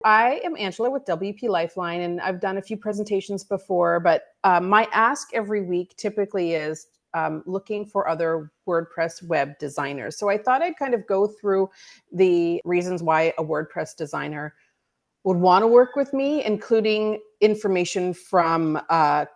I am Angela with 𝗃𝗶𝗍 Lifeline, and I've done a few presentations before, but my ask every week typically is looking for other WordPress web designers. So I thought I'd kind of go through the reasons why a WordPress designer would want to work with me, including information from a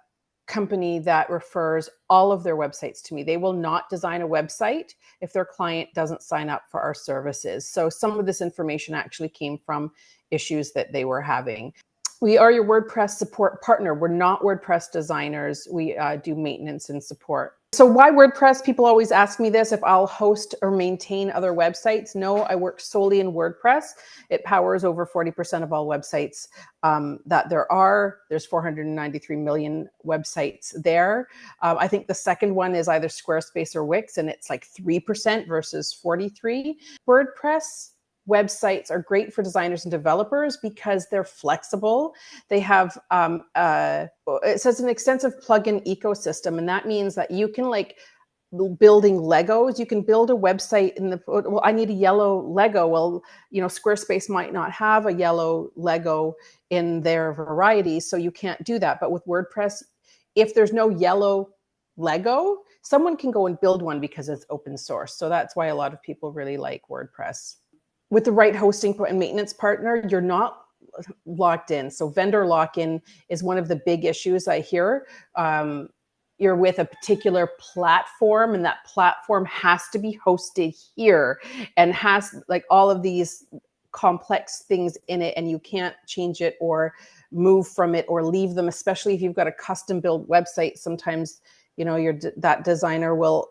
company that refers all of their websites to me. They will not design a website if their client doesn't sign up for our services. So some of this information actually came from issues that they were having. We are your WordPress support partner. We're not WordPress designers. We do maintenance and support. So why WordPress? People always ask me this, if I'll host or maintain other websites. No, I work solely in WordPress. It powers over 40% of all websites that there are. There's 493 million websites there. I think the second one is either Squarespace or Wix, and it's like 3% versus 43. WordPress websites are great for designers and developers because they're flexible. They have, it says an extensive plugin ecosystem. And that means that you can, like building Legos, you can build a website in the, well, I need a yellow Lego. Well, you know, Squarespace might not have a yellow Lego in their variety, so you can't do that. But with WordPress, if there's no yellow Lego, someone can go and build one because it's open source. So that's why a lot of people really like WordPress. With the right hosting and maintenance partner, you're not locked in. So vendor lock-in is one of the big issues I hear. You're with a particular platform, and that platform has to be hosted here and has like all of these complex things in it, and you can't change it or move from it or leave them, especially if you've got a custom build website. Sometimes, you know, that designer will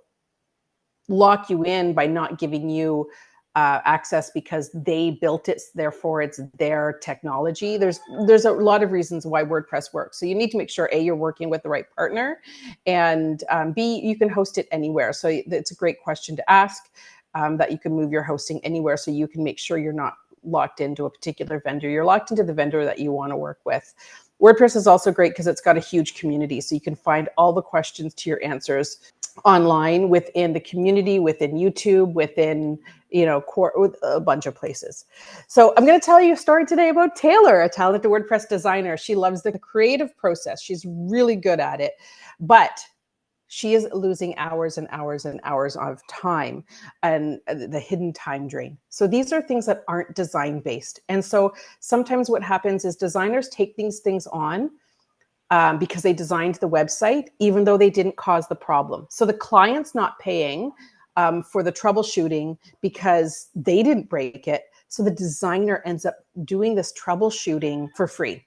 lock you in by not giving you access because they built it, therefore it's their technology. There's a lot of reasons why WordPress works. So you need to make sure A, you're working with the right partner, and B, you can host it anywhere. So it's a great question to ask, that you can move your hosting anywhere, so you can make sure you're not locked into a particular vendor. You're locked into the vendor that you want to work with. WordPress is also great because it's got a huge community. So you can find all the questions to your answers online within the community, within YouTube, within, you know, with a bunch of places. So I'm going to tell you a story today about Taylor, a talented WordPress designer. She loves the creative process. She's really good at it, but she is losing hours and hours and hours of time, and the hidden time drain. So these are things that aren't design based. And so sometimes what happens is designers take these things on because they designed the website, even though they didn't cause the problem. So the client's not paying for the troubleshooting because they didn't break it. So the designer ends up doing this troubleshooting for free.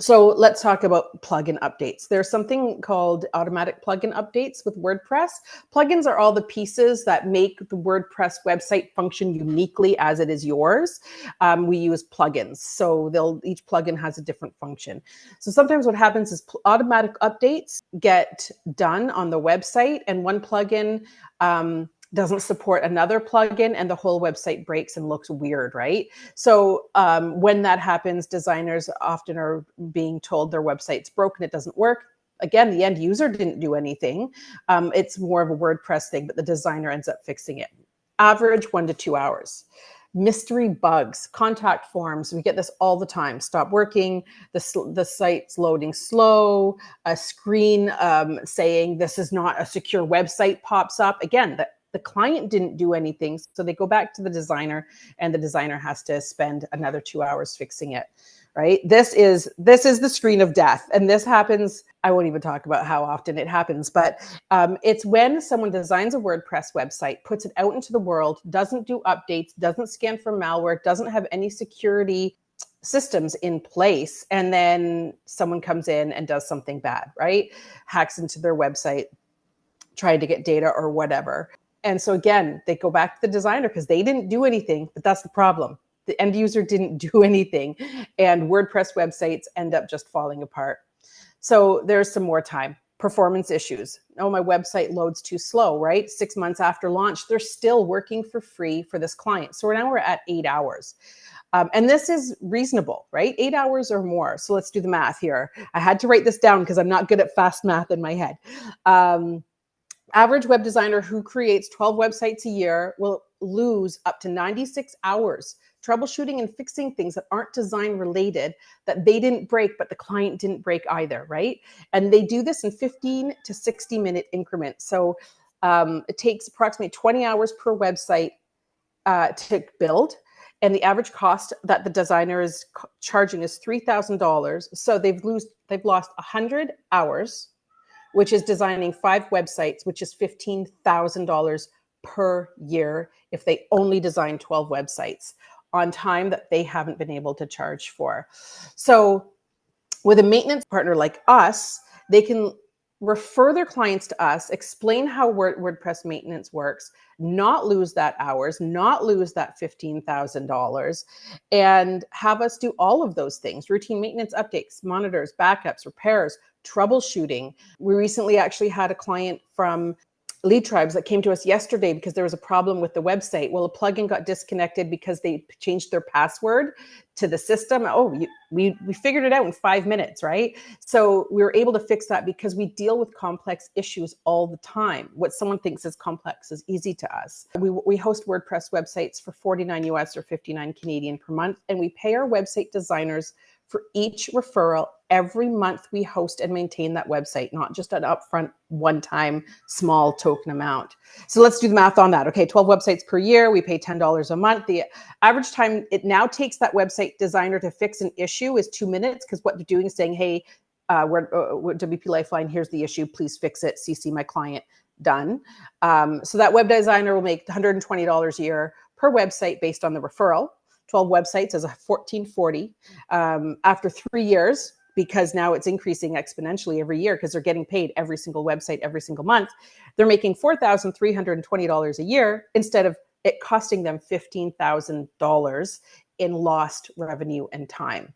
So let's talk about plugin updates. There's something called automatic plugin updates with WordPress. Plugins are all the pieces that make the WordPress website function uniquely as it is yours. We use plugins. So each plugin has a different function. So sometimes what happens is automatic updates get done on the website, and one plugin doesn't support another plugin, and the whole website breaks and looks weird, right? So when that happens, designers often are being told their website's broken, it doesn't work. Again, the end user didn't do anything. It's more of a WordPress thing, but the designer ends up fixing it. Average 1 to 2 hours. Mystery bugs, contact forms, we get this all the time. Stop working, the site's loading slow, a screen saying this is not a secure website pops up. Again, the client didn't do anything, so they go back to the designer, and the designer has to spend another 2 hours fixing it, right? This is the screen of death, and this happens. I won't even talk about how often it happens, but it's when someone designs a WordPress website, puts it out into the world, doesn't do updates, doesn't scan for malware, doesn't have any security systems in place, and then someone comes in and does something bad, right? Hacks into their website, trying to get data or whatever. And so again, they go back to the designer because they didn't do anything, but that's the problem. The end user didn't do anything, and WordPress websites end up just falling apart. So there's some more time. Performance issues. Oh, my website loads too slow, right? 6 months after launch, they're still working for free for this client. So now we're at 8 hours. And this is reasonable, right? 8 hours or more. So let's do the math here. I had to write this down because I'm not good at fast math in my head. Average web designer who creates 12 websites a year will lose up to 96 hours troubleshooting and fixing things that aren't design related, that they didn't break, but the client didn't break either, right? And they do this in 15 to 60-minute increments. So it takes approximately 20 hours per website to build. And the average cost that the designer is charging is $3,000. So they've lost 100 hours, which is designing 5 websites, which is $15,000 per year if they only design 12 websites on time that they haven't been able to charge for. So with a maintenance partner like us, they can refer their clients to us, explain how WordPress maintenance works, not lose that hours, not lose that $15,000, and have us do all of those things: routine maintenance updates, monitors, backups, repairs, troubleshooting. We recently actually had a client from LeadTribes that came to us yesterday because there was a problem with the website. Well, a plugin got disconnected because they changed their password to the system. We figured it out in 5 minutes, right? So we were able to fix that because we deal with complex issues all the time. What someone thinks is complex is easy to us. We host WordPress websites for $49 US or 59 Canadian per month, and we pay our website designers for each referral. Every month we host and maintain that website, not just an upfront one-time small token amount. So let's do the math on that. Okay, 12 websites per year, we pay $10 a month. The average time it now takes that website designer to fix an issue is 2 minutes, because what they're doing is saying, hey, we're WP Lifeline, here's the issue, please fix it, CC my client, done. So that web designer will make $120 a year per website based on the referral. 12 websites is a $1440. After 3 years, because now it's increasing exponentially every year because they're getting paid every single website every single month, they're making $4,320 a year instead of it costing them $15,000 in lost revenue and time.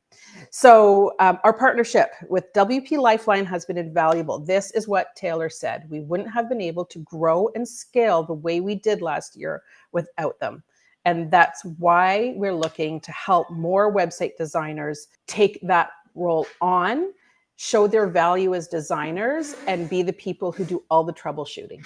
So our partnership with WP Lifeline has been invaluable. This is what Taylor said. We wouldn't have been able to grow and scale the way we did last year without them. And that's why we're looking to help more website designers take that role on, show their value as designers, and be the people who do all the troubleshooting.